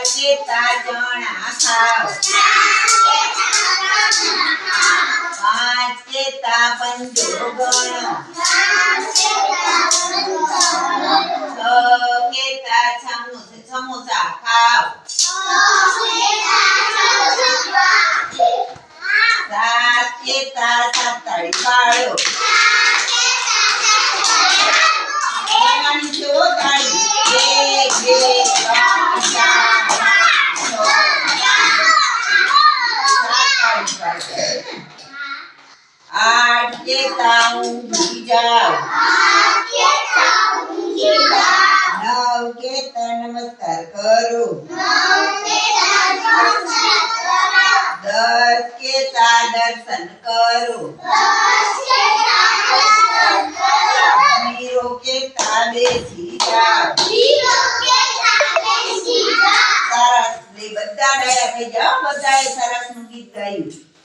કેતા ચણા ખાવ 5 કેતા પંજો ગણો 6 કેતા સમોસા ખાવ 7 કેતા સાતળી પાડો आठ केता ऊंघी जाओ 9 केता नमस्कार करो 10 केता दर्शन करो 0 केता बेसी जाओ સરસ બધા ડાયા થઈ જાઓ બધાએ સરસ નું ગીત ગાયું